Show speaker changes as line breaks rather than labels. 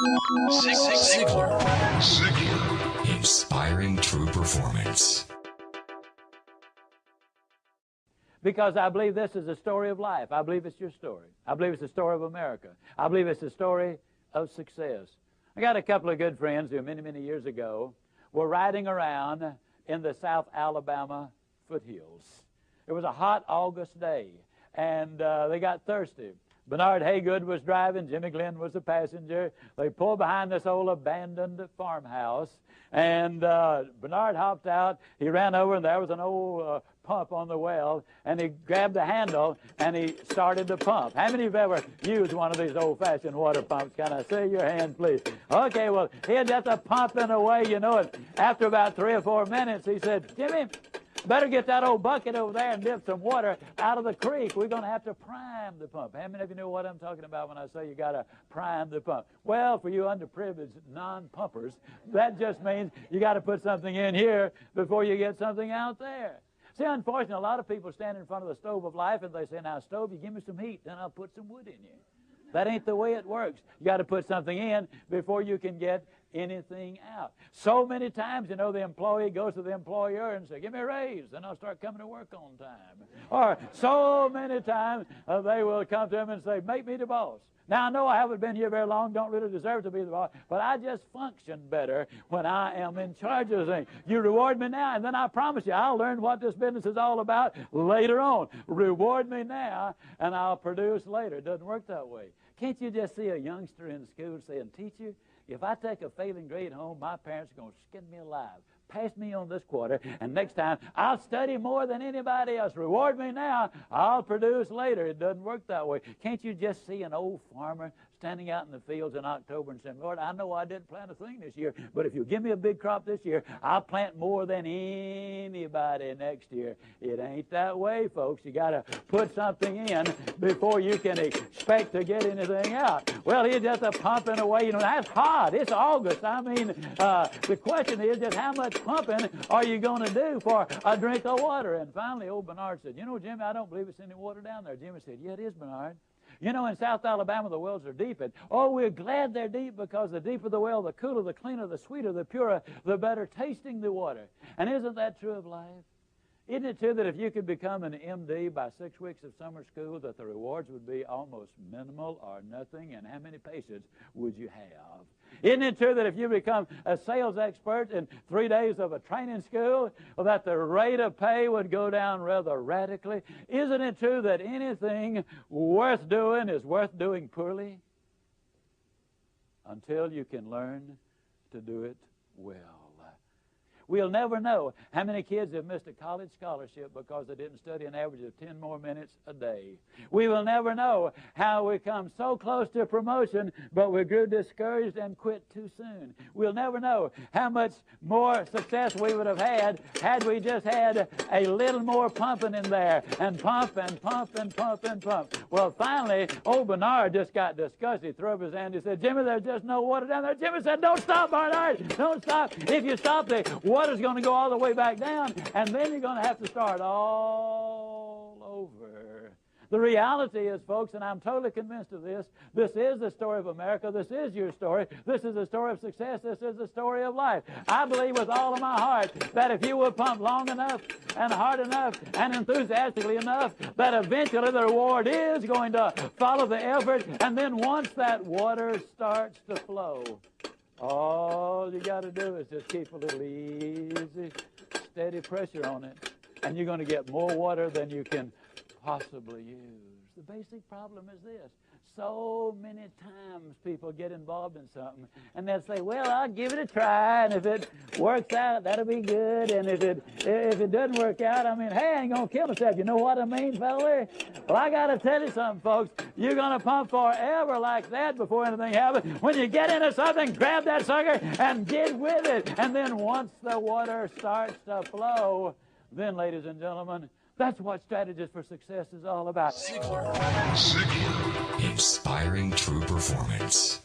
Ziglar. Inspiring true performance.
Because I believe this is a story of life. I believe it's your story. I believe it's the story of America. I believe it's the story of success. I got a couple of good friends who many, many years ago were riding around in the South Alabama foothills. It was a hot August day, and they got thirsty. Bernard Haygood was driving. Jimmy Glenn was the passenger. They pulled behind this old abandoned farmhouse, and Bernard hopped out. He ran over, and there was an old pump on the well, and he grabbed the handle, and he started to pump. How many of you have ever used one of these old-fashioned water pumps? Can I see your hand, please? Okay, well, he had just a pumping away, you know it. After about 3 or 4 minutes, he said, Jimmy, better get that old bucket over there and dip some water out of the creek. We're going to have to prime the pump. How many of you know what I'm talking about when I say you got to prime the pump? Well, for you underprivileged non-pumpers, that just means you got to put something in here before you get something out there. See, unfortunately, a lot of people stand in front of the stove of life and they say, now, stove, you give me some heat, then I'll put some wood in you. That ain't the way it works. You got to put something in before you can get anything out. So many times, you know, the employee goes to the employer and says, give me a raise, then I'll start coming to work on time. Or so many times they will come to him and say, make me the boss. Now, I know I haven't been here very long, don't really deserve to be the boss, but I just function better when I am in charge of things. You reward me now, and then I promise you I'll learn what this business is all about later on. Reward me now, and I'll produce later. It doesn't work that way. Can't you just see a youngster in school saying, teacher, if I take a failing grade home, my parents are going to skin me alive. Pass me on this quarter, and next time I'll study more than anybody else. Reward me now, I'll produce later. It doesn't work that way. Can't you just see an old farmer standing out in the fields in October and saying, Lord, I know I didn't plant a thing this year, but if you give me a big crop this year, I'll plant more than anybody next year. It ain't that way, folks. You got to put something in before you can expect to get anything out. Well, he's just a pumping away. You know, that's hot. It's August. I mean, the question is just how much pumping are you going to do for a drink of water? And finally, old Bernard said, you know, Jimmy, I don't believe it's any water down there. Jimmy said, yeah, it is, Bernard. You know, in South Alabama, the wells are deep. And, oh, we're glad they're deep because the deeper the well, the cooler, the cleaner, the sweeter, the purer, the better tasting the water. And isn't that true of life? Isn't it true that if you could become an MD by 6 weeks of summer school, that the rewards would be almost minimal or nothing? And how many patients would you have? Isn't it true that if you become a sales expert in 3 days of a training school, well, that the rate of pay would go down rather radically? Isn't it true that anything worth doing is worth doing poorly? Until you can learn to do it well. We'll never know how many kids have missed a college scholarship because they didn't study an average of 10 more minutes a day. We will never know how we come so close to promotion, but we grew discouraged and quit too soon. We'll never know how much more success we would have had we just had a little more pumping in there, and pump and pump and pump and pump. Well, finally, old Bernard just got disgusted. He threw up his hand. He said, Jimmy, there's just no water down there. Jimmy said, don't stop, Bernard. Don't stop. If you stop, the water's going to go all the way back down, and then you're going to have to start all over. The reality is, folks, and I'm totally convinced of this, this is the story of America. This is your story. This is the story of success. This is the story of life. I believe with all of my heart that if you will pump long enough and hard enough and enthusiastically enough, that eventually the reward is going to follow the effort, and then once that water starts to flow, all you got to do is just keep a little easy, steady pressure on it, and you're going to get more water than you can possibly use. The basic problem is this. So many times people get involved in something, and they'll say, well, I'll give it a try, and if it works out, that'll be good, and if it doesn't work out, I mean, hey, I ain't going to kill myself. You know what I mean, fella? Well, I got to tell you something, folks. You're going to pump forever like that before anything happens. When you get into something, grab that sucker and get with it. And then once the water starts to flow, then, ladies and gentlemen, that's what Strategies for Success is all about.
Ziglar. Inspiring true performance.